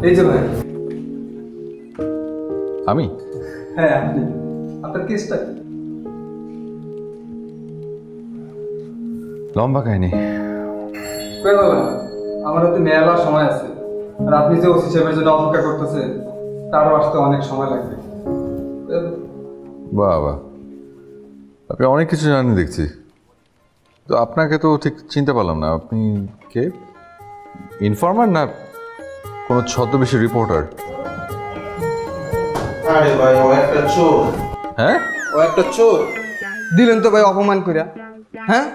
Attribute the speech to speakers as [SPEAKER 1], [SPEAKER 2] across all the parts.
[SPEAKER 1] এই যে ভাই।
[SPEAKER 2] আমি?
[SPEAKER 1] হ্যাঁ আপনি। আপনার কেসটা কি?
[SPEAKER 2] লম্বা কাহিনী।
[SPEAKER 1] আমার হাতে মেলা সময় আছে, আর আপনি যে ওসি সাহেবের জন্য অপেক্ষা করতেছেন তারও আসতে অনেক সময় লাগবে।
[SPEAKER 2] বাবা, আপনি অনেক কিছু জানেন দেখছি। তো আপনাকে তো ঠিক চিনতে পারলাম না। আপনি কে? ইনফর্মার না কোনো ছদ্মবেশী রিপোর্টার?
[SPEAKER 3] আরে ভাই, ও একটা চোর।
[SPEAKER 2] হ্যাঁ,
[SPEAKER 1] ও একটা চোর। দিলেন তো ভাই অপমান কইরা। হ্যাঁ,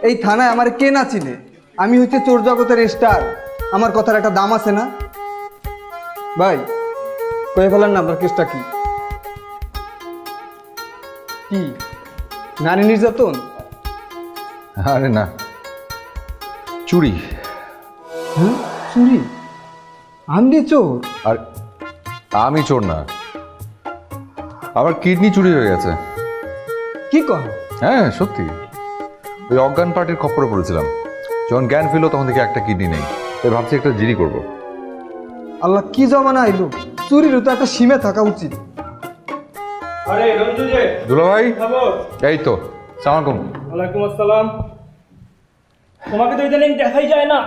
[SPEAKER 1] এই থানায় আমার কে না চিনে? আমি হচ্ছে চোর জগতের স্টার। আমার কথার একটা দাম আছে না ভাই? কয়ে ফেলেন না আপনার কেসটা কি? কি নারী নির্যাতন?
[SPEAKER 2] আরে না, চুরি।
[SPEAKER 1] হ্যাঁ চুরি? আমি চোর?
[SPEAKER 2] আর আমি চোর না, আমার কিডনি চুরি হয়ে গেছে।
[SPEAKER 1] কি কর?
[SPEAKER 2] হ্যাঁ সত্যি, ওই অজ্ঞান পার্টির খপ্পরে পড়েছিলাম। যখন জ্ঞান ফিরল তখন থেকে একটা কিডনি নেই, তাই ভাবছি একটা জিডি করব।
[SPEAKER 1] আল্লাহ, কি জমানা আইলো! চুরিরও তো একটা সীমা থাকা উচিত।
[SPEAKER 4] আরে রঞ্জু যে
[SPEAKER 2] দুলা ভাই,
[SPEAKER 4] খবর?
[SPEAKER 2] এই তো। সালাম আলাইকুম।
[SPEAKER 4] ওয়ালাইকুম আসসালাম। তোমাকে তো ইদানিং দেখাই যায় না,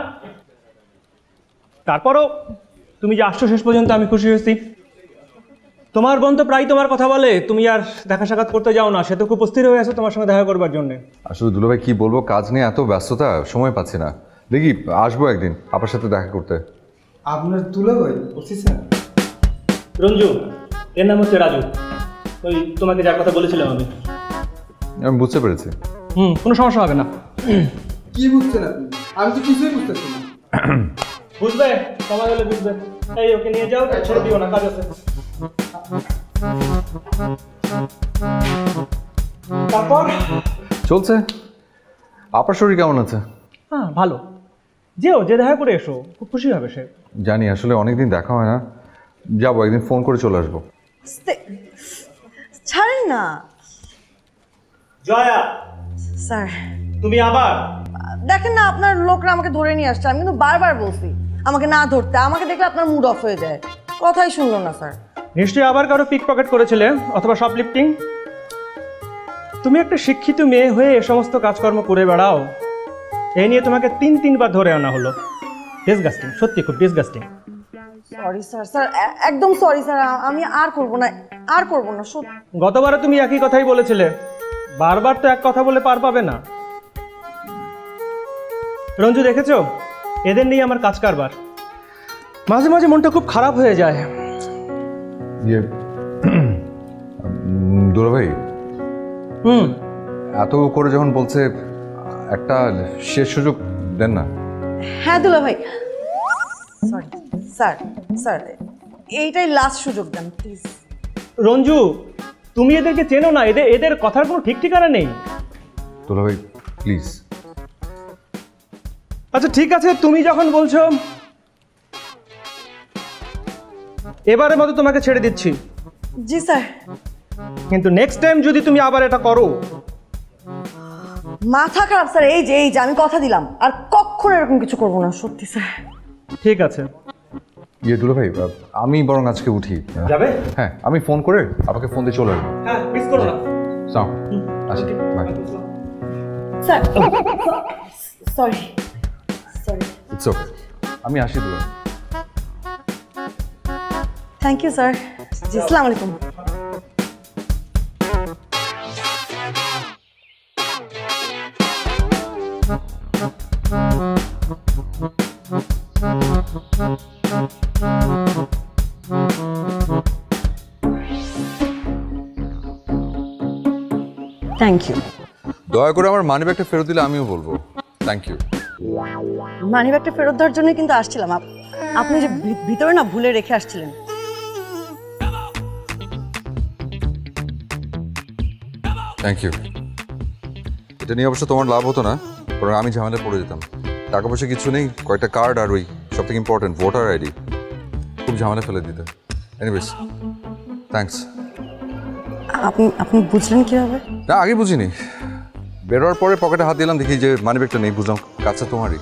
[SPEAKER 4] তারপরও তুমি যে আসছো শেষ পর্যন্ত আমি খুশি হয়েছি। তোমার বোন তো প্রায় তোমার কথা বলে, তুমি আর দেখা সাক্ষাৎ করতে যাও না। সে তো খুব অস্থির হয়ে আছে তোমার সঙ্গে দেখা করবার জন্য।
[SPEAKER 2] আসলে দুলা ভাই কি বলবো, কাজ নিয়ে এত ব্যস্ততা, সময় পাচ্ছি না। দেখি আসবো একদিন আপনার সাথে দেখা করতে।
[SPEAKER 1] আপনার তুলে ভাই ওসি স্যার?
[SPEAKER 4] রঞ্জু, এর নাম হচ্ছে রাজু। ওই তোমাকে যার কথা বলেছিলাম আমি।
[SPEAKER 2] আমি বুঝতে পেরেছি।
[SPEAKER 4] কোনো সমস্যা হবে না।
[SPEAKER 1] কি বুঝছেন আপনি? আমি তো কিছুই বুঝতেছি না।
[SPEAKER 4] বুঝবে, সময় হলে বুঝবে। এই ওকে নিয়ে যাও, ছেড়ে দিও না, কাজ আছে। তারপর
[SPEAKER 2] চলছে। আপনার শরীর কেমন আছে?
[SPEAKER 4] হ্যাঁ ভালো। যেও, যে দেখা করে এসো, খুব খুশি হবে সে।
[SPEAKER 2] জানি, আসলে অনেকদিন দেখা হয় না। যাবো একদিন, ফোন করে চলে আসবো।
[SPEAKER 5] ছাড়েন না
[SPEAKER 4] জয়া,
[SPEAKER 5] স্যার।
[SPEAKER 4] তুমি আবার
[SPEAKER 5] দেখেন না, আপনার লোকরা আমাকে ধরে নিয়ে আসছে। আমি কিন্তু বারবার বলছি আমাকে না ধরতে। আমাকে দেখলে আপনার মুড অফ হয়ে যায়। কথাই শুনলো না স্যার।
[SPEAKER 4] নিশ্চয়ই আবার কারো পিক পকেট করেছিলে অথবা শপলিফটিং। তুমি একটা শিক্ষিত মেয়ে হয়ে এ সমস্ত কাজকর্ম করে বেড়াও, এই নিয়ে তোমাকে তিনবার ধরে আনা হলো। ডিসগাস্টিং, সত্যি খুব ডিসগাস্টিং।
[SPEAKER 5] সরি স্যার, স্যার একদম সরি স্যার। আমি আর করবো না, আর করবো না সত্যি।
[SPEAKER 4] গতবারে তুমি একই কথাই বলেছিলে, বারবার তো এক কথা বলে পার পাবে না। রঞ্জু দেখেছো, এদের নিয়ে আমার কাজ কারবার। মাঝে মাঝে মনটা খুব খারাপ হয়ে যায়।
[SPEAKER 2] ইয়ে দুলা ভাই, এত করে যখন বলছে, একটা শেষ সুযোগ দেন না।
[SPEAKER 5] হ্যাঁ দুলা ভাই, সরি স্যার। স্যার এইটাই লাস্ট সুযোগ দেন প্লিজ।
[SPEAKER 4] রঞ্জু, তুমি এদেরকে চেনো না, এদের কথার কোনো ঠিক ঠিকানা নেই।
[SPEAKER 2] দুলা ভাই প্লিজ।
[SPEAKER 4] আচ্ছা ঠিক আছে, তুমি যখন বলছো, এবারের মতো তোমাকে ছেড়ে দিচ্ছি।
[SPEAKER 5] জি স্যার।
[SPEAKER 4] কিন্তু নেক্সট টাইম যদি তুমি আবার এটা করো।
[SPEAKER 5] মাথা খারাপ স্যার। এই যে আমি কথা দিলাম আর কখনো এরকম কিছু করবো না, সত্যি স্যার।
[SPEAKER 4] ঠিক আছে।
[SPEAKER 2] ইয়ে দুলা ভাই, আমি বরং আজকে উঠি।
[SPEAKER 4] যাবে?
[SPEAKER 2] হ্যাঁ, আমি ফোন করে আপনাকে ফোন দিয়ে চলে আসবো।
[SPEAKER 4] হ্যাঁ, মিস করো না।
[SPEAKER 2] যাও, আসি, bye.
[SPEAKER 5] Sir sorry sorry.
[SPEAKER 2] It's okay, আমি আসি দুলা।
[SPEAKER 5] Thank you sir. জি, আসসালামু আলাইকুম। Thank you.
[SPEAKER 2] দয়া করে আমার মানি ব্যাগটা ফেরত দিলে আমিও বলবো থ্যাংক ইউ।
[SPEAKER 5] মানি ব্যাগটা ফেরত দেওয়ার জন্য কিন্তু আসছিলাম। আপনি যে ভিতরে না ভুলে রেখে আসছিলেন।
[SPEAKER 2] Thank you. এটা নিয়ে অবশ্য তোমার লাভ হতো না, বরং আমি ঝামেলায় পড়ে যেতাম। টাকা পয়সা কিছু নেই, কয়েকটা কার্ড আর ওই সব থেকে ইম্পর্টেন্ট ভোটার আইডি, খুব ঝামেলা ফেলে দিতে। Anyways thanks.
[SPEAKER 5] আপনি বুঝলেন কিভাবে?
[SPEAKER 2] না, আগে বুঝিনি। বেরোয়ার পরে পকেটে হাত দিলাম, দেখি যে মানি ব্যাগটা নেই, বুঝলাম কাজটা তোমারই।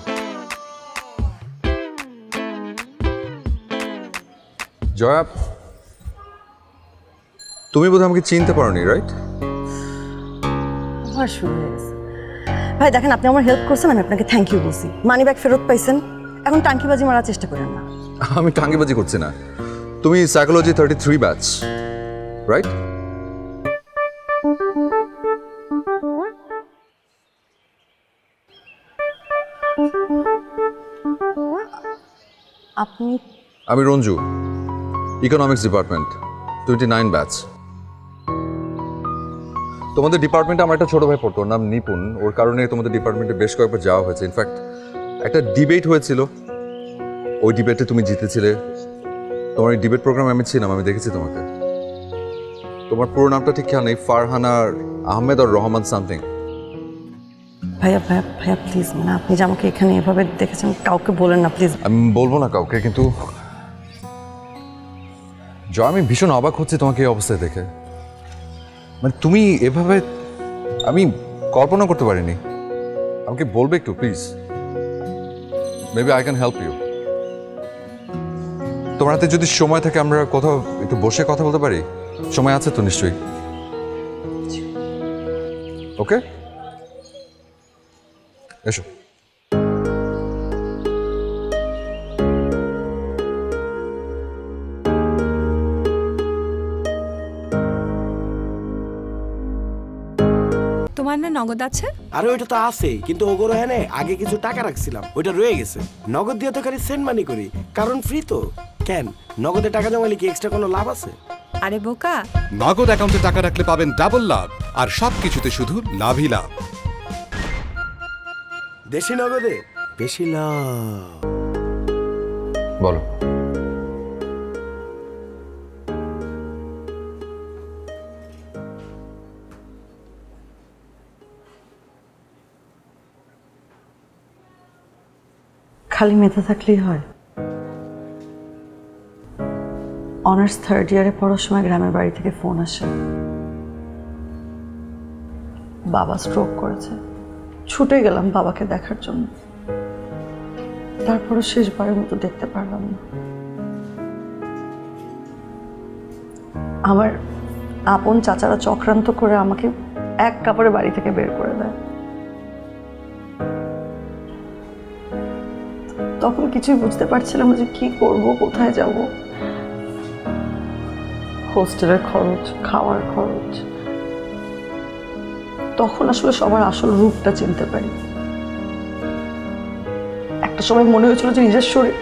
[SPEAKER 2] জয়া, তুমি বোধহয় আমাকে চিনতে পারোনি, রাইট?
[SPEAKER 5] আবার শুরু হয়ে গেছে। ভাই দেখেন, আপনি আমার হেল্প করছেন, আমি আপনাকে থ্যাংক ইউ বলছি। মানি ব্যাগ ফেরত পাইছেন, এখন টাঙ্কিবাজি মারার চেষ্টা করেন না।
[SPEAKER 2] আমি টাঙ্গিবাজি করছি না। তুমি সাইকোলজি 33 ব্যাচ, রাইট?
[SPEAKER 5] আপনি
[SPEAKER 2] আমি রঞ্জু, ইকোনমিক্স ডিপার্টমেন্ট 29 ব্যাচ। তোমাদের ডিপার্টমেন্টে আমার একটা ছোট ভাই পড়তো, ওর নাম নিপুণ। ওর কারণে তোমাদের ডিপার্টমেন্টে বেশ কয়েকবার যাওয়া হয়েছে। ইনফ্যাক্ট একটা ডিবেট হয়েছিল, ওই ডিবেটে তুমি জিতেছিলে। তোমার এই ডিবেট প্রোগ্রামে আমি ছিলাম, আমি দেখেছি তোমাকে। তোমার পুরো নামটা ঠিক খেয়াল নেই, ফারহানা আহমেদ আর রহমান সামথিং।
[SPEAKER 5] ভাইয়া ভাইয়া ভাইয়া প্লিজ, মানে আপনি যে আমাকে এখানে এভাবে দেখেছেন কাউকে বলেন না প্লিজ।
[SPEAKER 2] আমি বলবো না কাউকে, কিন্তু জয়, আমি ভীষণ অবাক হচ্ছি তোমাকে এই অবস্থায় দেখে। মানে তুমি এভাবে, আমি কল্পনা করতে পারিনি। আমাকে বলবে একটু please? Maybe I can help you. তোমার হাতে যদি সময় থাকে আমরা কোথাও একটু বসে কথা বলতে পারি? সময় আছে তো নিশ্চয়ই? ওকে, এসো।
[SPEAKER 6] তোমার না নগদ আছে?
[SPEAKER 7] আরে ওইটা তো আছেই, কিন্তু ওগোরো হ্যাঁ আগে কিছু টাকা রাখছিলাম, ওইটা রয়ে গেছে। নগদ দিয়ে তো খালি সেন্ড মানি করি, কারণ ফ্রি তো। কেন, নগদে টাকা জমালে কি এক্সট্রা কোনো লাভ আছে?
[SPEAKER 6] আরে বোকা,
[SPEAKER 8] নগদ অ্যাকাউন্টে টাকা রাখলে পাবেন ডাবল লাভ, আর সবকিছুতে শুধু লাভই লাভ।
[SPEAKER 7] দেশি নগদে বেশি লাভ।
[SPEAKER 2] বলো।
[SPEAKER 5] খালি মেধা থাকলেই হয়? অনার্স থার্ড ইয়ারে পড়ার সময় গ্রামের বাড়ি থেকে ফোন আসে, বাবা স্ট্রোক করেছে। ছুটে গেলাম বাবাকে দেখার জন্য, তারপরে শেষবারের মতো দেখতে পারলাম না। আমার আপন চাচারা চক্রান্ত করে আমাকে এক কাপড়ে বাড়ি থেকে বের করে দেয়। তখন কিছুই বুঝতে পারছিলাম না যে কি করব, কোথায় যাব। হোস্টেলের খরচ, খাওয়ার খরচ। তখন আসলে সবার আসল রূপটা চিনতে পারি। একটা সময় মনে হয়েছিল যে নিজের শরীর,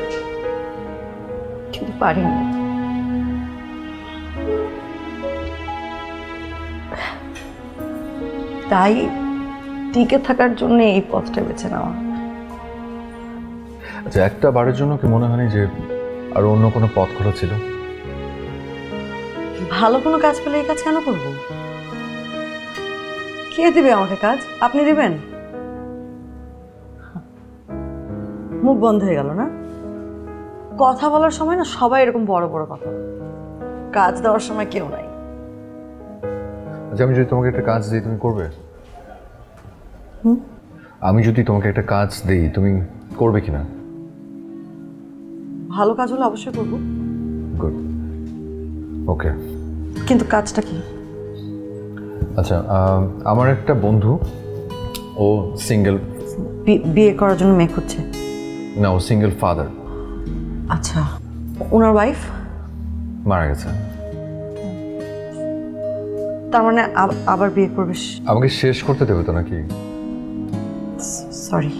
[SPEAKER 5] কিন্তু পারিনি। তাই টিকে থাকার জন্য এই পথটা বেছে নেওয়া।
[SPEAKER 2] আচ্ছা, একটা বারের জন্য কি মনে হয়নি যে আর অন্য কোনো পথ খোলা ছিল?
[SPEAKER 5] ভালো কোনো কাজ পেলে এই কাজ কেন করব? কে দিবে আমাকে কাজ? আপনি দিবেন? মুখ বন্ধ হয়ে গেল না? কথা বলার সময় না সবাই এরকম বড় বড় কথা, কাজ দেওয়ার সময় কেউ নাই।
[SPEAKER 2] আচ্ছা, আমি যদি তোমাকে একটা কাজ দিই তুমি করবে? আমি যদি তোমাকে একটা কাজ দিই তুমি করবে কিনা?
[SPEAKER 5] ভালো কাজ হলে অবশ্যই করব।
[SPEAKER 2] গুড, ওকে।
[SPEAKER 5] কিন্তু কাজটা কি?
[SPEAKER 2] আচ্ছা, আমার একটা বন্ধু, ও সিঙ্গেল।
[SPEAKER 5] বিয়ে করার জন্য মেয়ে খুঁজছে?
[SPEAKER 2] না, ও সিঙ্গেল ফাদার।
[SPEAKER 5] আচ্ছা, ওনার ওয়াইফ
[SPEAKER 2] মারা গেছে।
[SPEAKER 5] তার মানে আবার বিয়ে করবে?
[SPEAKER 2] আমাকে শেষ করতে দেবে তো নাকি?
[SPEAKER 5] সরি,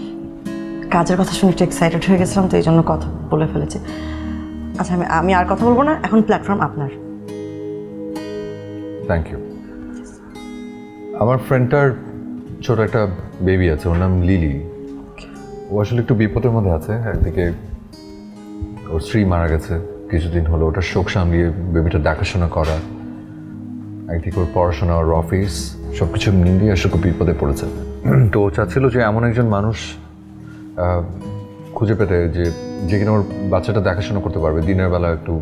[SPEAKER 5] কাজের কথা শুনে একটু এক্সাইটেড হয়ে গেছিলাম, তো এই জন্য কথা বলে ফেলেছি। আচ্ছা, আমি আর কথা বলবো না, এখন প্ল্যাটফর্ম আপনার।
[SPEAKER 2] Thank you. আমার ফ্রেন্ডটার ছোট একটা বেবি আছে, ওর নাম লিলি। ও আসলে একটু বিপদের মধ্যে আছে। একদিকে ওর স্ত্রী মারা গেছে কিছুদিন হলো, ওটার শোক সামলিয়ে বেবিটা দেখাশোনা করা, একদিকে ওর পড়াশোনা, ওর অফিস, সব কিছু মিলিয়ে আসলে খুব বিপদে পড়েছে। তো ও চাচ্ছিল যে এমন একজন মানুষ খুঁজে পেতে যে কিনা ওর বাচ্চাটা দেখাশোনা করতে পারবে, দিনের বেলা একটু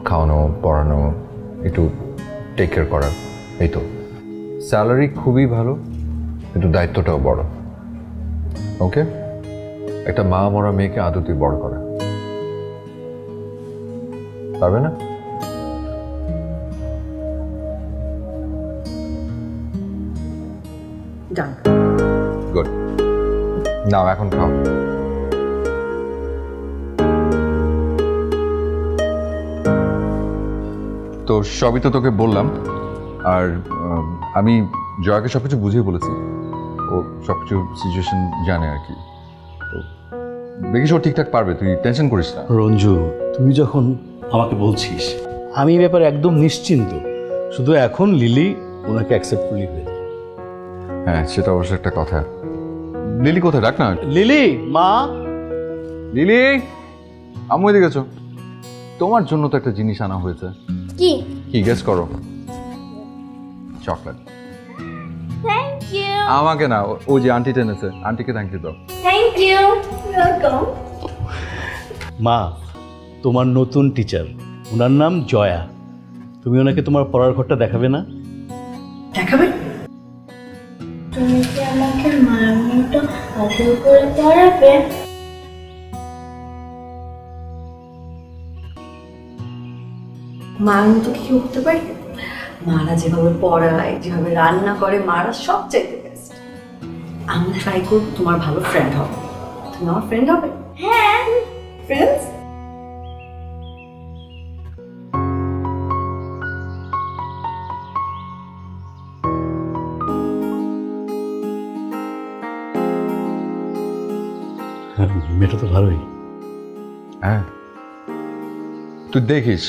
[SPEAKER 2] খাওয়ানো, পড়ানো, একটু টেক কেয়ার করা। এই তো, স্যালারি খুবই ভালো, কিন্তু দায়িত্বটাও বড়। ওকে, একটা মা মরা মেয়েকে আদতে বড় করা। পারবে না?
[SPEAKER 5] ডান।
[SPEAKER 2] গুড, নাও এখন খাও। তো সবই তো তোকে বললাম, আর আমি জয়াকে সবকিছু বুঝিয়ে বলেছি। ও সবকিছু সিচুয়েশন জানে আর কি। তো দেখিস ও ঠিকঠাক পারবে, তুই টেনশন করিস না।
[SPEAKER 9] রঞ্জু, তুই যখন আমাকে বলছিস, আমি এই ব্যাপারে একদম নিশ্চিন্ত। শুধু এখন লিলি ওনাকে অ্যাকসেপ্ট করলেই হয়ে যাবে।
[SPEAKER 2] হ্যাঁ, সেটা অবশ্য একটা কথা। লিলি কোথায়? ডাক না।
[SPEAKER 9] লিলি, মা।
[SPEAKER 2] লিলি, আম্মু এদিকে গেছো। তোমার জন্য তো একটা জিনিস আনা হয়েছে।
[SPEAKER 10] কি?
[SPEAKER 2] কি গেস করো? চকলেট।
[SPEAKER 10] Thank you.
[SPEAKER 2] আমাকে না, ও যে আন্টি টেনেছে, আন্টিকে থ্যাংক ইউ দাও।
[SPEAKER 10] Thank you. ওয়েলকাম।
[SPEAKER 9] মা, তোমার নতুন টিচার, ওনার নাম জয়া। তুমি ওনাকে তোমার পড়ার ঘরটা দেখাবে না?
[SPEAKER 5] দেখাবে?
[SPEAKER 10] তুমি কি আমাকে মার মতো আদর করে পড়াবে?
[SPEAKER 5] মার মতো কি কেউ হতে পারে? মারা যেভাবে পড়ায়, যেভাবে রান্না করে, মারা সবচাইতে বেস্ট। আমি ট্রাই করবো তোমার ভালো ফ্রেন্ড হবে। তুমি আমার ফ্রেন্ড হবে?
[SPEAKER 10] হ্যাঁ।
[SPEAKER 5] ফ্রেন্ডস?
[SPEAKER 9] হ্যাঁ, মেয়েটা তো ভালোই।
[SPEAKER 2] হ্যাঁ, তুই দেখিস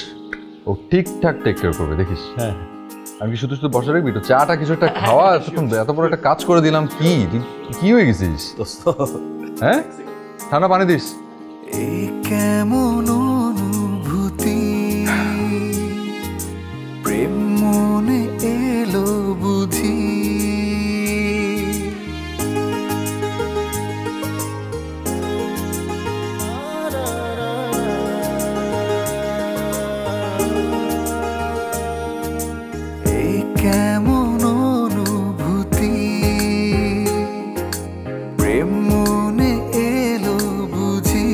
[SPEAKER 2] ও ঠিকঠাক টেক কেয়ার করবে, দেখিস।
[SPEAKER 9] হ্যাঁ,
[SPEAKER 2] আমি কি শুধু শুধু বসে রাখবি? তো চাটা কিছু একটা খাওয়া। এতক্ষণ এত বড় একটা কাজ করে দিলাম, কি তুই কি হয়ে গেছিস? হ্যাঁ, ঠান্ডা পানি দিস।
[SPEAKER 11] কেমন অনুভূতি, প্রেম মনে এলো বুঝি। কেমন অনুভূতি, প্রেম মনে এলো বুঝি।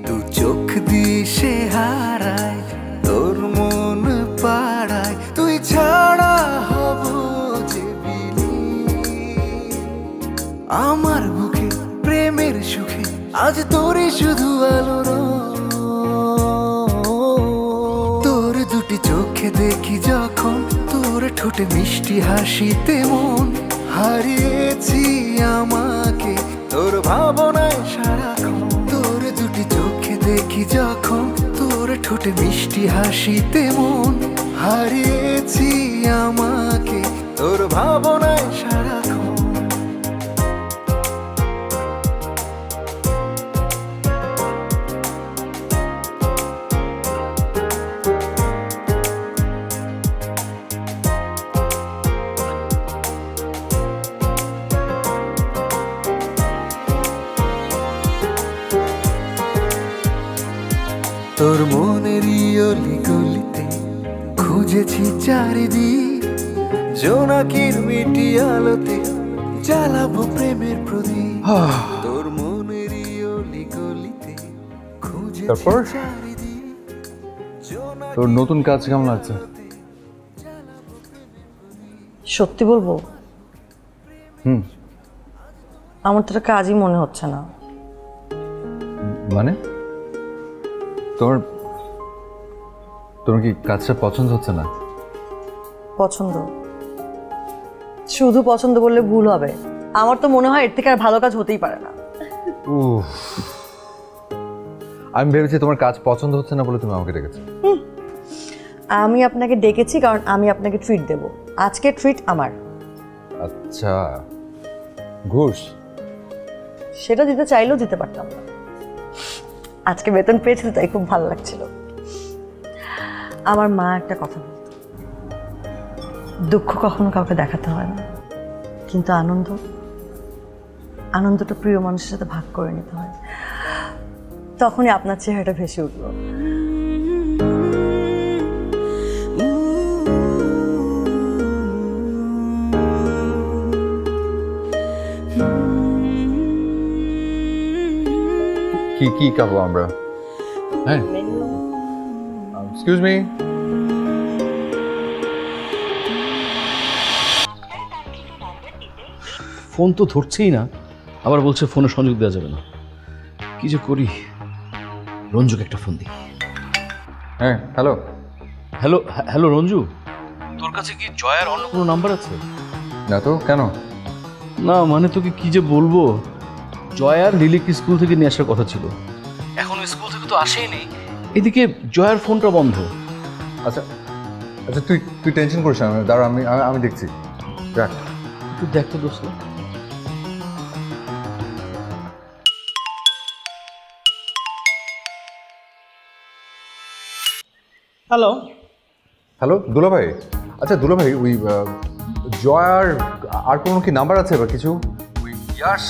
[SPEAKER 11] দু চোখ দিশে হারায়, তোর মন পাড়ায়। তুই ছাড়া হব যে বিলি, আমার বুকে প্রেমের সুখে আজ তোরই শুধু আলোর। তোর দুটি চোখে দেখি যখন, তোর ঠোঁটে মিষ্টি হাসিতে মন হারিয়েছি আমাকে তোর ভাবনায় সারাক্ষণ। তোর দুটি চোখে দেখি যখন, তোর ঠোঁটে মিষ্টি হাসিতে মন হারিয়েছি আমাকে তোর ভাবনায় সারাক্ষণ। তোর মনেরই অলি গলিতে খুঁজেছি চারিদিক, জোনাকির মিটি আলোতে জ্বালাবো প্রেমের প্রদীপ। তোর মনেরই অলি গলিতে খুঁজেছি চারিদিক।
[SPEAKER 2] তোর নতুন কাজ কেমন লাগছে?
[SPEAKER 5] সত্যি বলবো, আমার তো এটা কাজই মনে হচ্ছে না।
[SPEAKER 2] মানে তোমার তোমার কি কাজটা পছন্দ হচ্ছে না?
[SPEAKER 5] পছন্দ? শুধু পছন্দ বললে ভুল হবে। আমার তো মনে হয় এর থেকে আর ভালো কাজ হতেই পারে না।
[SPEAKER 2] আমি ভেবেছি তোমার কাজ পছন্দ হচ্ছে না বলে তুমি আমাকে ডেকেছো।
[SPEAKER 5] আমি আপনাকে ডেকেছি কারণ আমি আপনাকে ট্রিট দেব। আজকে ট্রিট আমার।
[SPEAKER 2] আচ্ছা, ঘুষ?
[SPEAKER 5] সেটা দিতে চাইলেও দিতে পারতাম না। আজকে বেতন পেয়েছি তাই খুব ভালো লাগছিল। আমার মা একটা কথা বলতো, দুঃখ কখনো কাউকে দেখাতে হয় না, কিন্তু আনন্দটা প্রিয় মানুষের সাথে ভাগ করে নিতে হয়। তখনই আপনার চেহারাটা ভেসে উঠলো।
[SPEAKER 2] কি খাবো আমরা? হ্যাঁ এক্সকিউজ মি।
[SPEAKER 9] ফোন তো ধরছেই না, আবার বলছে ফোনে সংযোগ দেওয়া যাবে না। কি যে করি, রঞ্জুকে একটা ফোন দিই।
[SPEAKER 2] হ্যাঁ হ্যালো।
[SPEAKER 9] হ্যালো হ্যালো রঞ্জু, তোর কাছে কি জয়ার অন্য কোনো নাম্বার আছে?
[SPEAKER 2] না তো, কেন?
[SPEAKER 9] না মানে তোকে কি যে বলবো, জয়ার লিলিকে স্কুল থেকে নিয়ে আসার কথা ছিল, এখন স্কুল থেকে তো আসেই নেই। এদিকে জয়ার ফোনটা বন্ধ।
[SPEAKER 2] আচ্ছা আচ্ছা, তুই তুই টেনশন করিস না, দাঁড়া আমি আমি দেখছি। রাখ।
[SPEAKER 9] একটু দেখ তো দোস্ত।
[SPEAKER 4] হ্যালো।
[SPEAKER 2] হ্যালো দুলাভাই। আচ্ছা দুলাভাই, ওই জয়ার আর কোনো কি নাম্বার আছে বা কিছু? ওই ইয়াশ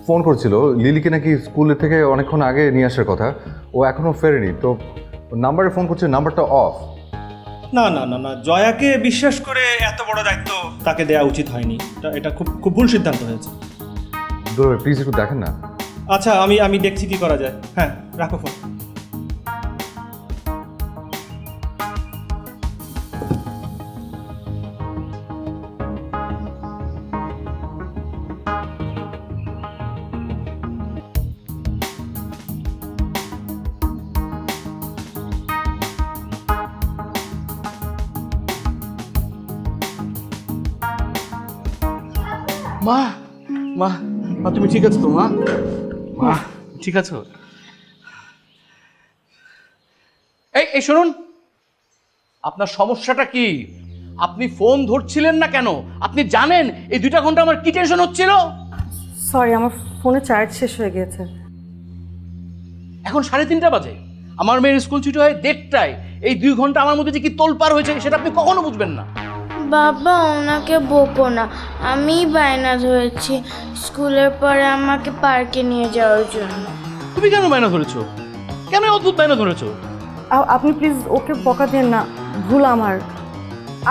[SPEAKER 2] ফোন করছিল, লিলিকে নাকি স্কুল থেকে অনেকক্ষণ আগে নিয়ে আসার কথা, ও এখনও ফেরেনি, তো নাম্বারে ফোন করছে, নাম্বারটা অফ।
[SPEAKER 4] না না না না, জয়াকে বিশ্বাস করে এত বড় দায়িত্ব তাকে দেওয়া উচিত হয়নি। এটা খুব খুব ভুল সিদ্ধান্ত হয়েছে।
[SPEAKER 2] দুলাভাই প্লিজ একটু দেখেন না।
[SPEAKER 4] আচ্ছা আমি দেখছি কি করা যায়। হ্যাঁ রাখো ফোন।
[SPEAKER 9] মা মা মা তুমি ঠিক আছো তো? মা মা ঠিক আছো? এই শুনুন, আপনার সমস্যাটা কি? আপনি ফোন ধরছিলেন না কেন? আপনি জানেন এই 2টা ঘন্টা আমার কি টেনশন হচ্ছিল?
[SPEAKER 5] সরি, আমার ফোনে চার্জ শেষ হয়ে গিয়েছে।
[SPEAKER 9] এখন 3:30 বাজে, আমার মেয়ের স্কুল ছুটি হয় 1:30টায়। এই 2 ঘন্টা আমার মধ্যে যে কি তোলপাড় হয়েছে সেটা আপনি কখনো বুঝবেন না।
[SPEAKER 10] বাবা ওনাকে বকো না, আমি বায়না ধরেছি স্কুলের পরে আমাকে পার্কে নিয়ে যাওয়ার জন্য।
[SPEAKER 9] তুমি কেন বায়না ধরেছো? কেন অদ্ভুত বায়না ধরেছো?
[SPEAKER 5] আপনি প্লিজ ওকে বকা দেন না, ভুল আমার,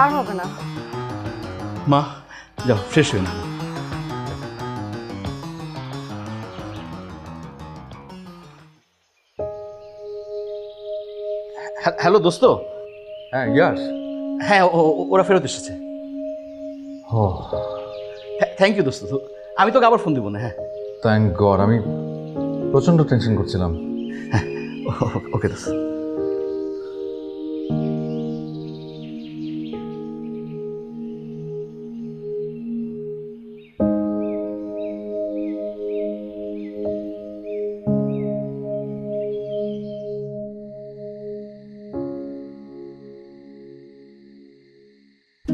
[SPEAKER 5] আর হবে না।
[SPEAKER 9] মা যাও ফ্রেশ হয়ে না। হ্যালো দোস্ত।
[SPEAKER 2] হ্যাঁ ইয়াশ।
[SPEAKER 9] হ্যাঁ ওরা ফেরত এসেছে।
[SPEAKER 2] ও
[SPEAKER 9] থ্যাংক ইউ দোস্ত, আমি তোকে আবার ফোন দিব না। হ্যাঁ
[SPEAKER 2] থ্যাংক গড, আমি প্রচণ্ড টেনশন করছিলাম।
[SPEAKER 9] হ্যাঁ ওকে দোস্ত।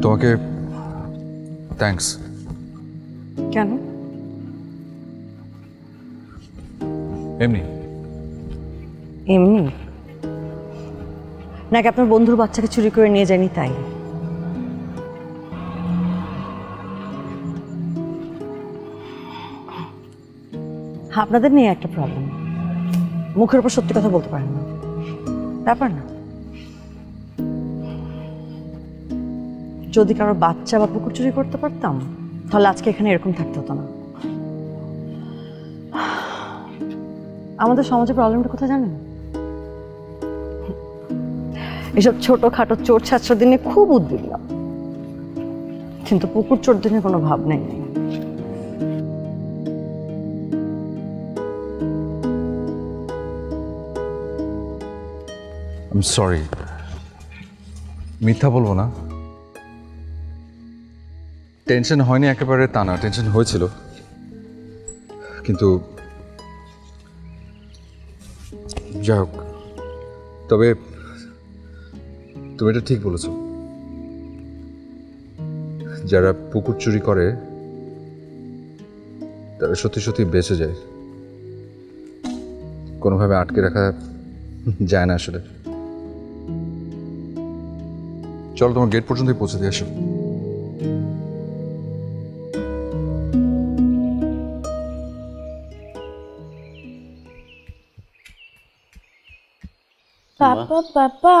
[SPEAKER 2] তোমাকে থ্যাঙ্কস।
[SPEAKER 5] কেন?
[SPEAKER 2] এমনি
[SPEAKER 5] এমনি নাকি আপনার বন্ধুর বাচ্চাকে চুরি করে নিয়ে যায়নি তাই? আপনাদের নিয়ে একটা প্রবলেম, মুখের উপর সত্যি কথা বলতে পারেন না, ব্যাপার না। যদি কারো বাচ্চা বা পুকুর চুরি করতে পারতাম তাহলে আজকে এখানে এরকম থাকতে হতো না। আমাদের সমাজে প্রবলেমটা কোথায় জানেন? এসব ছোটখাটো চোর ছাত্রদের নিয়ে খুব উদ্বিগ্ন, কিন্তু পুকুর চোরদের নিয়ে কোনো ভাবনাই নেই।
[SPEAKER 2] সরি, মিথ্যা বলবো না, টেনশন হয়নি একেবারে তা না, টেনশন হয়েছিল, কিন্তু যাই হোক। তবে তুমি এটা ঠিক বলেছ, যারা পুকুর চুরি করে তারা সত্যি সত্যি বেঁচে যায়, কোনোভাবে আটকে রাখা যায় না আসলে। চলো তোমার গেট পর্যন্তই পৌঁছে দিয়ে আসো।
[SPEAKER 10] পাপা পাপা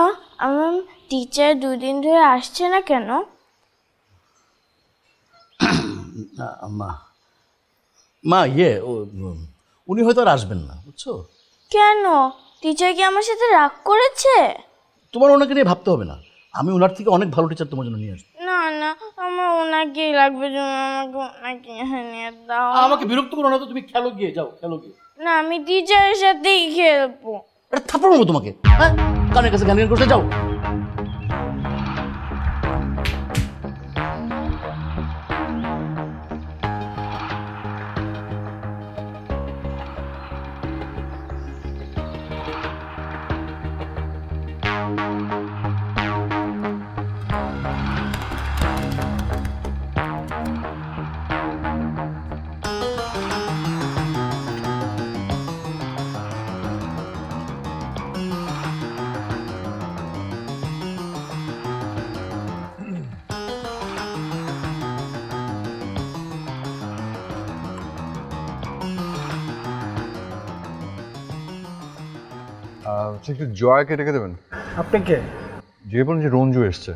[SPEAKER 10] আমার টিচার 2 দিন ধরে আসছে না কেন?
[SPEAKER 9] মা মা উনি হয়তো আর আসবেন না, বুঝছো?
[SPEAKER 10] কেন? টিচার কি আমার সাথে রাগ করেছে?
[SPEAKER 9] তোমার ওনাকে নিয়ে ভাবতে হবে না, আমি ওনার থেকে অনেক ভালো টিচার তোমার জন্য নিয়ে আসবো।
[SPEAKER 10] না না, আমার ওনাকেই লাগবে, তুমি আমাকে ওনাকে নিয়ে দাও।
[SPEAKER 9] আমাকে বিরক্ত করো না তো, তুমি খেলো গিয়ে, যাও খেলো গিয়ে।
[SPEAKER 10] না, আমি টিচারের সাথেই খেলবো।
[SPEAKER 9] এটা থাপ্পড় মারবো তোমাকে, হ্যাঁ? কানের কাছে গান গান করতে যাও।
[SPEAKER 2] একটু জয়াকে রেখে দেবেন।
[SPEAKER 4] আপনি কে?
[SPEAKER 2] যে বলুন যে রঞ্জু এসছে।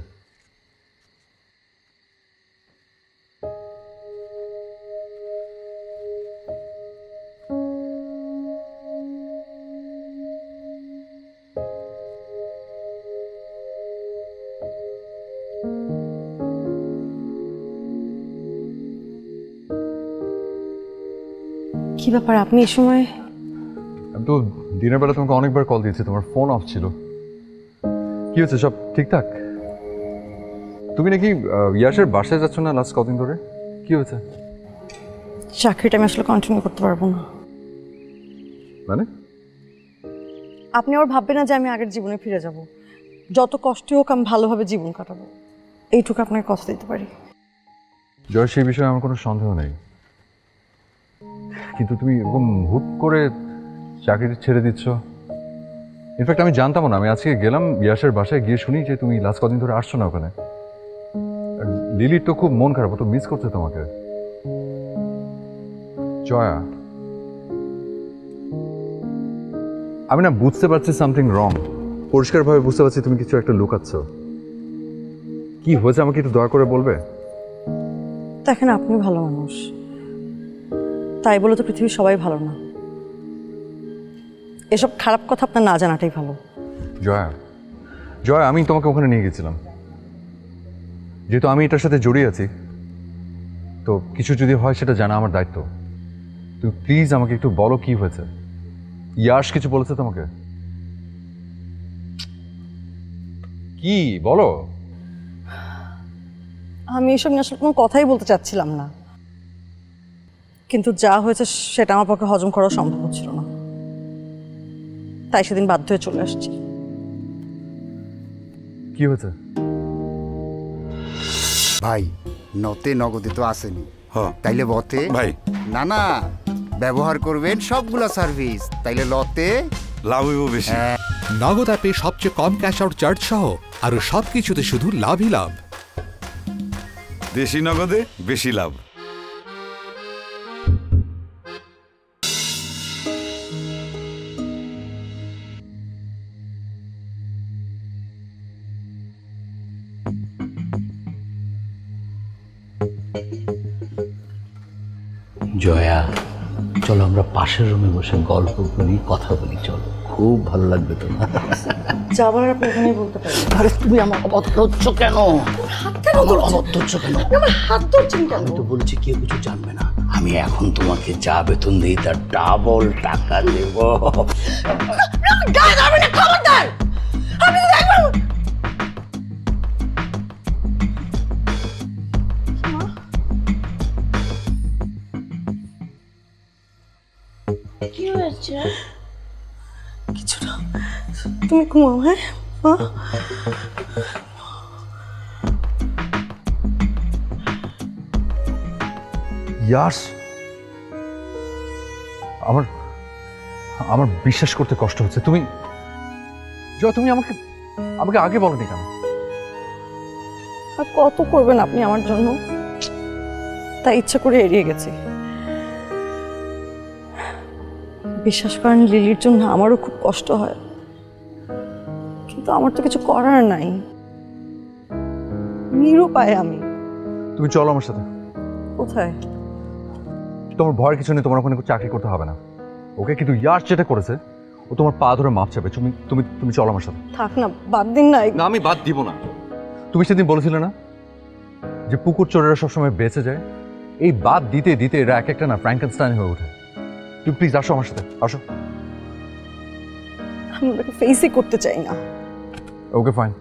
[SPEAKER 5] কি ব্যাপার আপনি এই সময়?
[SPEAKER 2] আমি তো দিনের বেলা তোমাকে অনেকবার কল দিয়েছি, তোমার ফোন অফ ছিল। কি হচ্ছে, সব ঠিকঠাক? তুমি নাকি ইয়াসের বাসায় যাচ্ছ না লাস্ট কদিন ধরে? কি হয়েছে?
[SPEAKER 5] চাকরিটা আমি আসলে কন্টিনিউ করতে পারবো না।
[SPEAKER 2] মানে?
[SPEAKER 5] আপনি আবার ভাববেন না যে আমি আগের জীবনে ফিরে যাব। যত কষ্টই হোক আমি ভালোভাবে জীবন কাটাবো, এইটুকু আপনাকে কথা দিতে পারি।
[SPEAKER 2] জয়, সেই বিষয়ে আমার কোনো সন্দেহ নেই, কিন্তু তুমি এরকম হুট করে চাকরি ছেড়ে দিচ্ছ। ইনফ্যাক্ট আমি জানতাম না, আমি আজকে গেলাম ইয়াসের বাসায়, গিয়ে শুনি যে তুমি লাস্ট কদিন ধরে আসছো না ওখানে। লিলির তো খুব মন খারাপ, তো মিস করছে তোমাকে। জয়া, আমি না বুঝতে পারছি সামথিং রং, পরিষ্কারভাবে বুঝতে পারছি তুমি কিছু একটা লুকাচ্ছ। কি হয়েছে আমাকে একটু দয়া করে বলবে?
[SPEAKER 5] দেখেন, আপনি ভালো মানুষ, তাই বলে তো পৃথিবীর সবাই ভালো না। এসব খারাপ কথা আপনার না জানাটাই ভালো।
[SPEAKER 2] জয়া, জয়া, আমি তোমাকে ওখানে নিয়ে গেছিলাম, যেহেতু আমি এটার সাথে জড়িয়ে আছি, তো কিছু যদি হয় সেটা জানা আমার দায়িত্ব। তুমি প্লিজ আমাকে একটু বলো কি হয়েছে। ইয়াশ কিছু বলেছে তোমাকে? কি বলো?
[SPEAKER 5] আমি এসব নিয়ে আসলে কোনো কথাই বলতে চাচ্ছিলাম না, কিন্তু যা হয়েছে সেটা আমার পক্ষে হজম করা সম্ভব হচ্ছিল না, তাই সেদিন বাধ্য হয়ে চলে আসছি।
[SPEAKER 2] কি হয়েছে?
[SPEAKER 12] ভাই, নতে নগদে তো আসেনি, তাইলে বতে
[SPEAKER 13] ভাই
[SPEAKER 12] না না ব্যবহার করবেন সবগুলো সার্ভিস, তাইলে লতে
[SPEAKER 13] লাভ হইব বেশি।
[SPEAKER 8] নগদ অ্যাপে সবচেয়ে কম ক্যাশ আউট চার্জ সহ আরো সবকিছুতে শুধু লাভই লাভ।
[SPEAKER 13] দেশি নগদে বেশি লাভ।
[SPEAKER 9] জয়া, চলো আমরা পাশের রুমে বসে গল্প করি, কথা বলি, চলো, খুব ভালো লাগবে তোমার।
[SPEAKER 5] যাবার আপনি এখানেই বলতে পারেন।
[SPEAKER 9] আরে তুমি আমার অবাধ্য হচ্ছ কেন? আমার অবাধ্য হচ্ছ কেন?
[SPEAKER 5] আমার হাত ধরছেন কেন?
[SPEAKER 9] আমি তো বলছি কেউ কিছু জানবে না, আমি এখন তোমাকে যা বেতন দিই তার ডাবল টাকা দেব।
[SPEAKER 10] কি হয়েছে?
[SPEAKER 5] কিছু না, তুমি ঘুমাও। হ্যাঁ মা,
[SPEAKER 2] ইয়াশ, আমার আমার বিশ্বাস করতে কষ্ট হচ্ছে। তুমি জয়, তুমি আমাকে আমাকে আগে বলনি কেন?
[SPEAKER 5] আর কত করবেন আপনি আমার জন্য, তাই ইচ্ছা করে এড়িয়ে গেছি। বিশ্বাস করেন, লিলির জন্য আমারও খুব কষ্ট হয়, কিন্তু আমার তো কিছু করার নাই, নিরুপায় আমি।
[SPEAKER 2] তুমি চলো আমার সাথে।
[SPEAKER 5] কোথায়?
[SPEAKER 2] তোমার ভয়ের কিছু নেই, তোমার ওখানে চাকরি করতে হবে না। ওকে, কিন্তু ইয়াশ যেটা করেছে ও তোমার পা ধরে মাপ চাবে। তুমি তুমি তুমি চলো আমার সাথে।
[SPEAKER 5] থাক না, বাদ দিন না।
[SPEAKER 2] না, আমি বাদ দিব না। তুমি সেদিন বলেছিলে না যে পুকুর চোরেরা সবসময় বেঁচে যায়? এই বাদ দিতে দিতে এরা এক একটা না ফ্র্যাঙ্কেনস্টাইন হয়ে ওঠে। তুমি প্লিজ আসো আমার সাথে, আসো।
[SPEAKER 5] আমি ওটাকে ফেসই করতে চাই না।
[SPEAKER 2] ওকে ফাইন,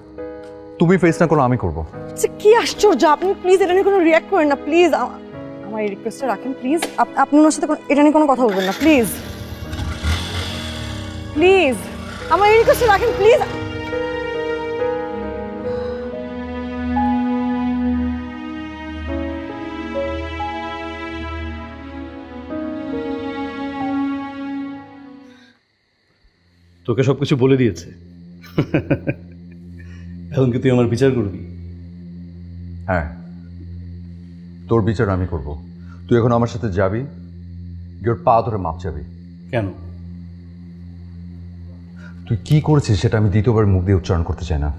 [SPEAKER 2] তুমি ফেস না করো, আমি করবো।
[SPEAKER 5] আচ্ছা কি আশ্চর্য, আপনি প্লিজ এটা নিয়ে কোনো রিয়াক্ট করেন না প্লিজ। আমার এই রিকোয়েস্টটা রাখেন প্লিজ। আপনি ওনার সাথে এটা নিয়ে কোনো কথা বলবেন না প্লিজ। প্লিজ আমার এই রিকোয়েস্টটা রাখেন প্লিজ।
[SPEAKER 9] তোকে সব কিছু বলে দিয়েছে, এখন কি তুই আমার বিচার করবি?
[SPEAKER 2] হ্যাঁ, তোর বিচার আমি করব। তুই এখন আমার সাথে যাবি, ওর পা ধরে মাপ চাবি।
[SPEAKER 9] কেন?
[SPEAKER 2] তুই কি করেছিস সেটা আমি দ্বিতীয়বার মুখ দিয়ে উচ্চারণ করতে চাই না।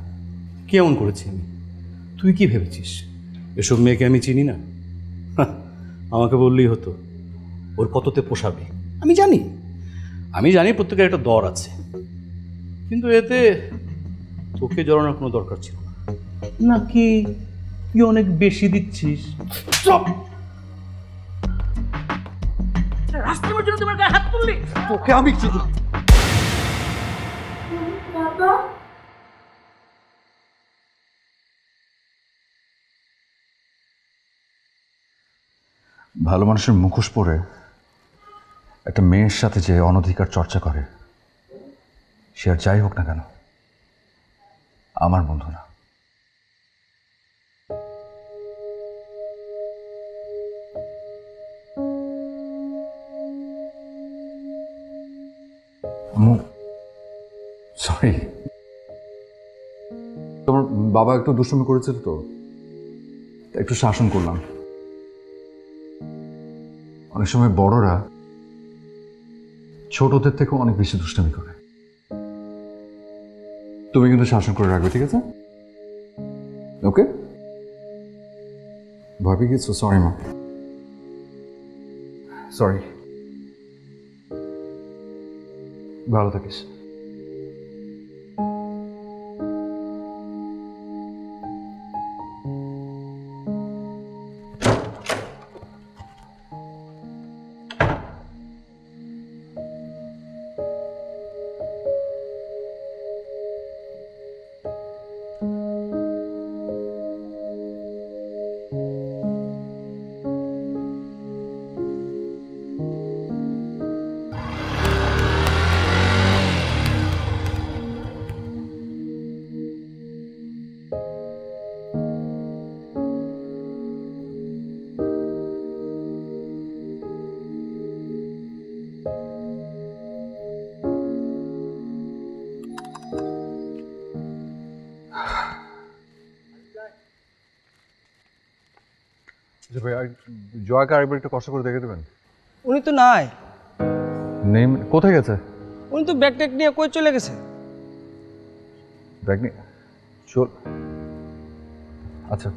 [SPEAKER 9] কেমন করেছি আমি? তুই কি ভেবেছিস এসব মেয়েকে আমি চিনি না? আমাকে বললেই হতো ওর কততে পোষাবে। আমি জানি প্রত্যেকের একটা দর আছে, কিন্তু এতে তোকে জড়ানোর কোনো দরকার ছিল না। নাকি তুই অনেক বেশি দিচ্ছিস?
[SPEAKER 11] রাস্তার মধ্যে তোমার গায়ে হাত তুললি?
[SPEAKER 2] তোকে আমি
[SPEAKER 10] বাবা
[SPEAKER 2] ভালো মানুষের মুখোশ পরে একটা মেয়ের সাথে যে অনধিকার চর্চা করে, সে আর যাই হোক না কেন আমার বন্ধু না। সরি, তোমার বাবা একটু দুষ্টুমি করেছিল তো, একটু শাসন করলাম। অনেক সময় বড়রা ছোটদের থেকেও অনেক বেশি দুষ্টামি করে। তুমি কিন্তু শাসন করে রাখবে, ঠিক আছে? ওকে, ভয় পেয়ে গেছো? সরি মা, সরি। ভালো থাকিস। জয়াকে আরেকবার একটু কষ্ট করে দেখে দেবেন।
[SPEAKER 14] উনি তো নাই।
[SPEAKER 2] নেই? কোথায় গেছে?
[SPEAKER 14] উনি তো ব্যাগ ট্যাগ নিয়ে কই চলে গেছে।
[SPEAKER 2] ব্যাগ নিয়ে চল। আচ্ছা,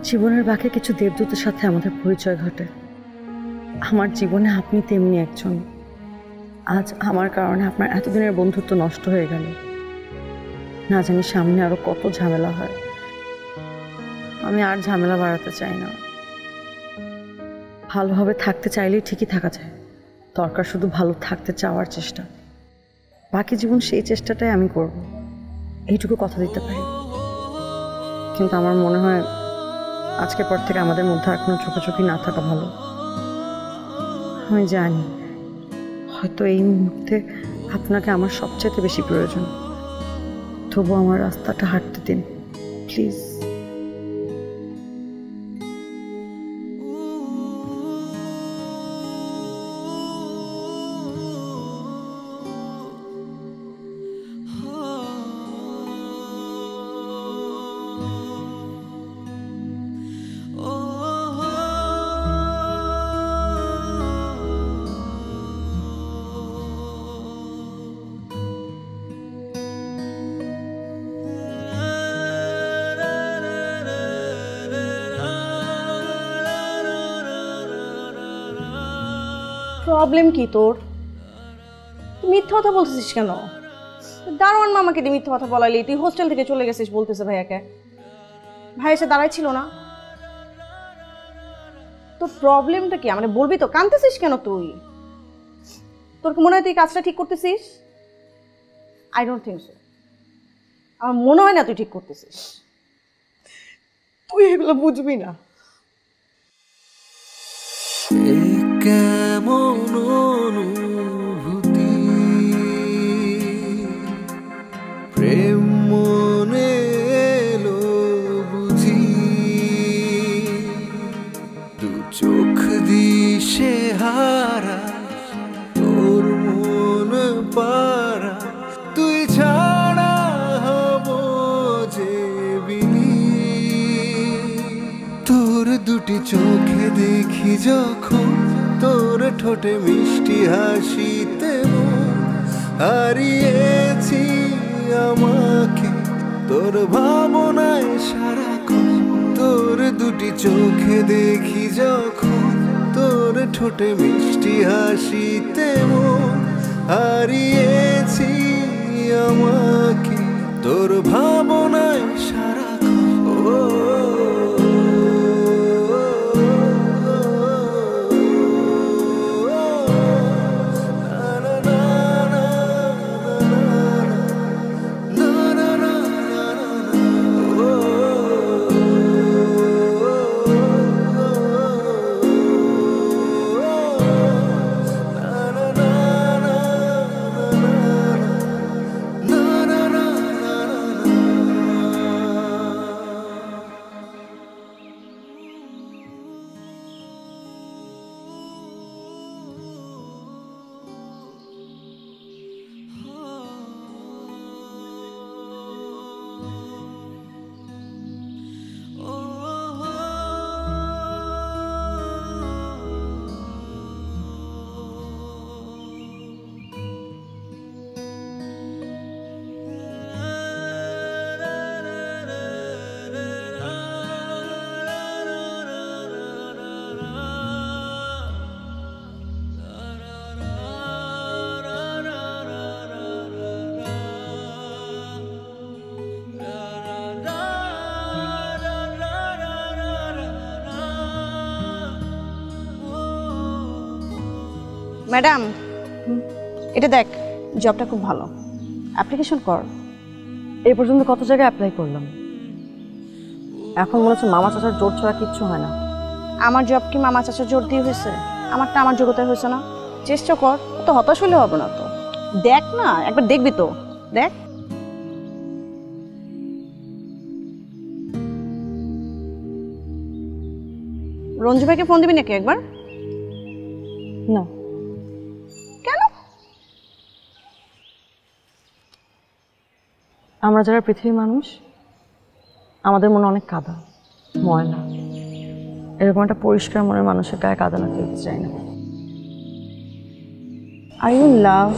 [SPEAKER 5] জীবনের বাকি কিছু দেবদূতের সাথে আমাদের পরিচয় ঘটে। আমার জীবনে আপনি তেমনি একজন। আজ আমার কারণে আপনার এতদিনের বন্ধুত্ব নষ্ট হয়ে গেল। না জানি সামনে আরো কত ঝামেলা হয়। আমি আর ঝামেলা বাড়াতে চাই না। ভালোভাবে থাকতে চাইলেই ঠিকই থাকা যায়, দরকার শুধু ভালো থাকতে চাওয়ার চেষ্টা। বাকি জীবন সেই চেষ্টাটাই আমি করব, এইটুকু কথা দিতে পারি। কিন্তু আমার মনে হয় আজকের পর থেকে আমাদের মধ্যে আর কোনো চোখাচোখি না থাকা ভালো। আমি জানি হয়তো এই মুহূর্তে আপনাকে আমার সবচেয়ে বেশি প্রয়োজন, তবু আমার রাস্তাটা হাঁটতে দিন প্লিজ।
[SPEAKER 15] প্রবলেম কি তোর? তুই মিথ্যা কথা বলতেছিস কেন? দারোয়ান মামাকে দিয়ে মিথ্যা কথা বলাইলি, তুই হোস্টেল থেকে চলে গেছিস বলতেছে ভাইয়াকে। ভাই এসে দাঁড়াই ছিল না? তোর প্রবলেমটা কি মানে বলবি তো? কাঁদতেছিস কেন তুই? তোর কি মনে হয় তুই কাজটা ঠিক করতেছিস? I don't think so. আমার মনে হয় না তুই ঠিক করতেছিস। তুই এগুলো বুঝবি না।
[SPEAKER 11] কেমন অনুভূতি প্রেম মনে এলো বুঝি, দু চোখ দিশে হারা তোর মন পারা, তুই ছাড়া হব যে বিলি, তোর দুটি চোখে দেখি যখন তোর ঠোঁটে মিষ্টি হাসিতে হারিয়েছি আমাকে তোর ভাবনায় সারাক্ষণ, তোর দুটি চোখে দেখি যখন তোর ঠোঁটে মিষ্টি হাসিতে হারিয়েছি আমাকে তোর ভাবনায় সারাক্ষণ।
[SPEAKER 15] ম্যাডাম, এটা দেখ, জবটা খুব ভালো, অ্যাপ্লিকেশন কর।
[SPEAKER 5] এই পর্যন্ত কত জায়গায় অ্যাপ্লাই করলাম, এখন মনে হচ্ছে মামা চাচার জোর ছাড়া কিচ্ছু হয় না।
[SPEAKER 15] আমার জব কি মামা চাচার জোর দিয়ে হয়েছে? আমারটা আমার যোগ্যতায় হয়েছে না? চেষ্টা কর, তো হতাশ হলে হবে না তো। দেখ না, একবার দেখবি তো, দেখ। রঞ্জু ভাইকে ফোন দিবি নাকি একবার?
[SPEAKER 5] না।
[SPEAKER 15] কেন?
[SPEAKER 5] আমরা যারা পৃথিবীর মানুষ, আমাদের মনে অনেক কাদা ময়লা, এরকম একটা পরিষ্কার মনের মানুষের গায়ে কাদা লাগতে দিতে চাই না।
[SPEAKER 15] Are you love?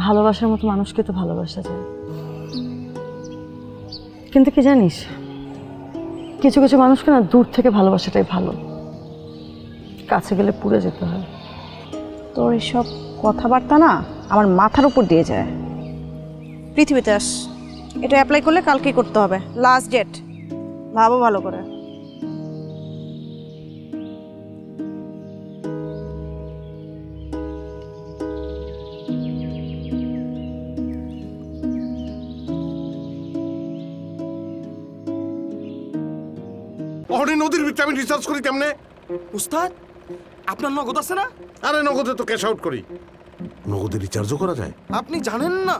[SPEAKER 5] ভালোবাসার মতো মানুষকে তো ভালোবাসা যায়, কিন্তু কি জানিস, কিছু কিছু মানুষকে না দূর থেকে ভালোবাসাটাই ভালো, কাছে গেলে পুড়ে যেতে হয়।
[SPEAKER 15] তোর এইসব কথাবার্তা না আমার মাথার উপর দিয়ে যায়। পৃথিবীতে আস, এটা অ্যাপ্লাই করলে কালকেই করতে হবে, লাস্ট ডেট, ভাবো ভালো করে।
[SPEAKER 16] অহনি নদীর ভিতরে আমি রিসার্চ করি কেমনে?
[SPEAKER 7] উস্তাদ আপনার নগদ আছে না?
[SPEAKER 16] আরে নগদে তো ক্যাশ আউট করি। নগদে রিচার্জও করা যায়?
[SPEAKER 7] আপনি জানেন না?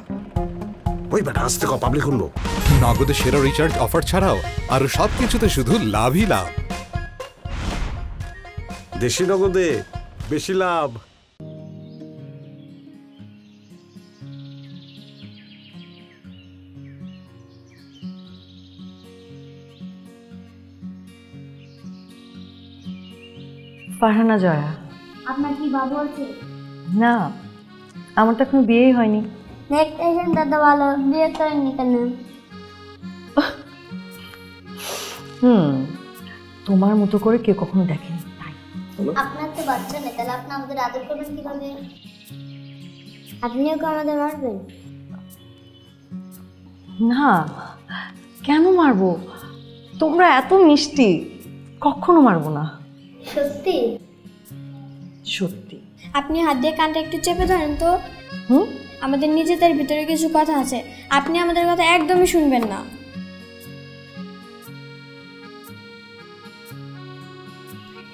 [SPEAKER 16] ওই বেটা আসতে কো পাবলিক শুনবো।
[SPEAKER 8] নগদে সেরা রিচার্জ অফার ছাড়াও আরো সবকিছুতে শুধু লাভই লাভ।
[SPEAKER 16] দেশি নগদে বেশি লাভ।
[SPEAKER 5] ফারহানা জয়া।
[SPEAKER 10] আপনার কি বাবু আছে?
[SPEAKER 5] না, আমার তো এখনো বিয়েই হয়নি।
[SPEAKER 10] দেখতেছেন দাদা ভালো, বিয়ে করেননি কেন?
[SPEAKER 5] তোমার মতো করে কেউ কখনো দেখেনি তাই।
[SPEAKER 10] আপনার তো বাচ্চা নেই, তাহলে আপনি আমাদের আদর করবেন কিভাবে? আপনিও কি আমাদের মারবেন?
[SPEAKER 5] না, কেন মারবো? তোমরা এত মিষ্টি, কখনো মারবো না।
[SPEAKER 10] সত্যি?
[SPEAKER 5] সত্যি।
[SPEAKER 10] আপনি হাত দিয়ে কানটা একটু চেপে ধরেন তো। আমাদের নিজেদের ভিতরে কিছু কথা আছে, আপনি আমাদের কথা একদমই শুনবেন না।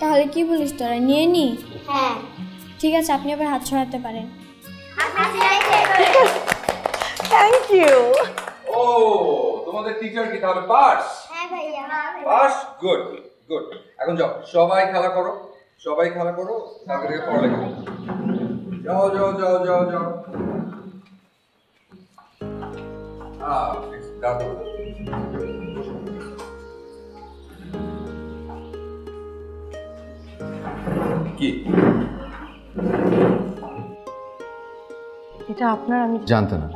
[SPEAKER 10] তাহলে কি বলিস তোরা, নিয়ে নি? হ্যাঁ ঠিক আছে, আপনি আবার হাত ছড়াতে পারেন।
[SPEAKER 5] Thank you.
[SPEAKER 2] ও তোমাদের টিচার কি তাহলে পাস?
[SPEAKER 10] হ্যাঁ ভাইয়া
[SPEAKER 2] পাস, গুড গুড। এখন যাও সবাই খেলা করো, সবাই খেলা করো, তারপরে পড়ালেখা করো। যাও যাও যাও যাও যাও। দাঁড়াও। কি
[SPEAKER 5] এটা আপনার? আমি
[SPEAKER 2] জানতে না,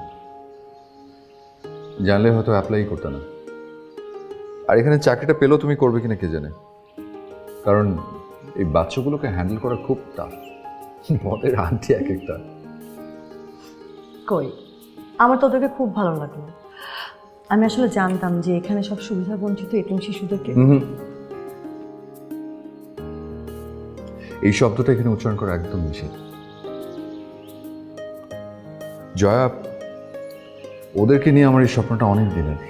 [SPEAKER 2] জানলে হয়তো অ্যাপ্লাই করতে না। আর এখানে চাকরিটা পেলেও তুমি করবে কিনা কে জানে, কারণ এই বাচ্চাগুলোকে হ্যান্ডেল করা খুব টাফ। বদের আন্টি এক একটা।
[SPEAKER 5] কই, আমার তো ওদেরকে খুব ভালো লাগলো। আমি আসলে জানতাম যে এখানে সব সুবিধা বঞ্চিত এতিম শিশুদেরকে।
[SPEAKER 2] এই শব্দটা এখানে উচ্চারণ করা একদম নিষেধ। জয়া, ওদেরকে নিয়ে আমার এই স্বপ্নটা অনেক দিনের।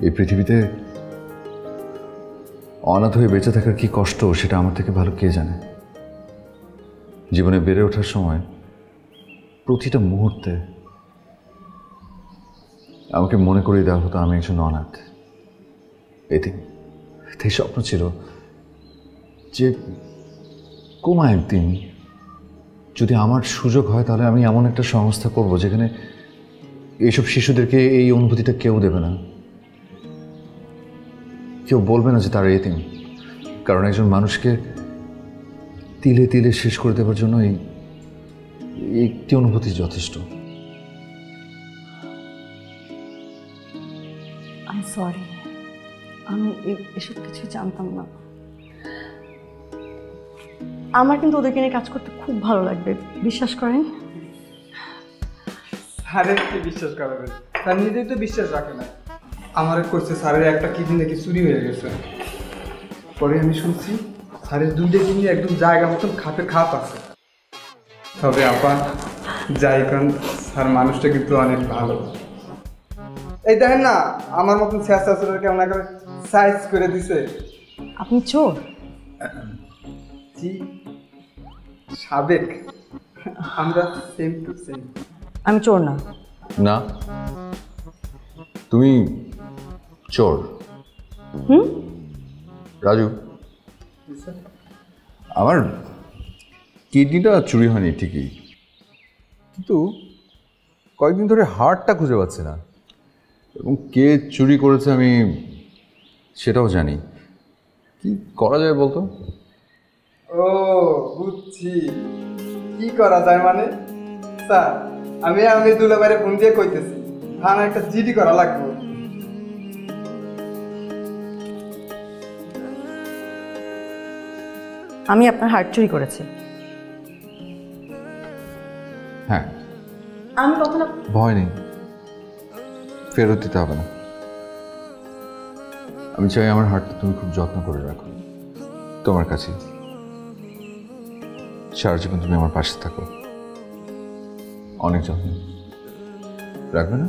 [SPEAKER 2] এই পৃথিবীতে অনাথ হয়ে বেঁচে থাকার কি কষ্ট সেটা আমার থেকে ভালো কে জানে। জীবনে বেড়ে ওঠার সময় প্রতিটা মুহূর্তে আমাকে মনে করিয়ে দেওয়া হতো আমি একজন অনাথ এতিম। এই স্বপ্ন ছিল যে কোনো একদিন যদি আমার সুযোগ হয় তাহলে আমি এমন একটা সংস্থা করব যেখানে এইসব শিশুদেরকে এই অনুভূতিটা কেউ দেবে না, কেউ বলবে না যে তারা এতিম। কারণ একজন মানুষকে তিলে তিলে শেষ করে দেওয়ার জন্য এই একটি অনুভূতি যথেষ্ট।
[SPEAKER 5] আই সরি, আমি এসব কিছু জানতাম না। আমার কিন্তু ওদেরকে নিয়ে কাজ করতে খুব ভালো লাগবে, বিশ্বাস করেন।
[SPEAKER 1] স্যারের কি বিশ্বাস করাবেন? স্যার নিজেই তো বিশ্বাস রাখে না। আমার করছে স্যারের একটা কিডনি নাকি চুরি হয়ে গেছে। পরে আমি শুনছি স্যারের দুইটা কিডনি একদম জায়গা মতন খাপে খাপ আছে। তবে আপা যাই কারণ স্যার মানুষটা কিন্তু অনেক ভালো। এই দেখেন না আমার মতন শেষের কেমন করে সাইজ করে দিছে।
[SPEAKER 5] আপনি চোর?
[SPEAKER 1] জি সাবেক, আমরা সেম টু সেম।
[SPEAKER 5] আমি চোর না।
[SPEAKER 2] না, তুমি চোর। রাজু, আমার কিডনিটা চুরি হয়নি ঠিকই, কিন্তু কয়েকদিন ধরে হার্টটা খুঁজে পাচ্ছি না, এবং কে চুরি করেছে আমি সেটাও জানি। কি করা যায় বলতো?
[SPEAKER 1] ও বুঝছি, কি করা যায় মানে? স্যার আমি দুলাভাইরে ফোন দিয়ে কইতেছি থানা একটা জিডি করা লাগবে।
[SPEAKER 5] আমি আপনার হার্ট চুরি করেছি।
[SPEAKER 2] হ্যাঁ,
[SPEAKER 5] আমি কখনো।
[SPEAKER 2] ভয় নেই, ফেরত দিতে হবে না। আমি চাই আমার হার্টটা তুমি খুব যত্ন করে রাখো, তোমার কাছে সারা জীবন তুমি আমার পাশে থাকো, অনেক যত্ন রাখবে না?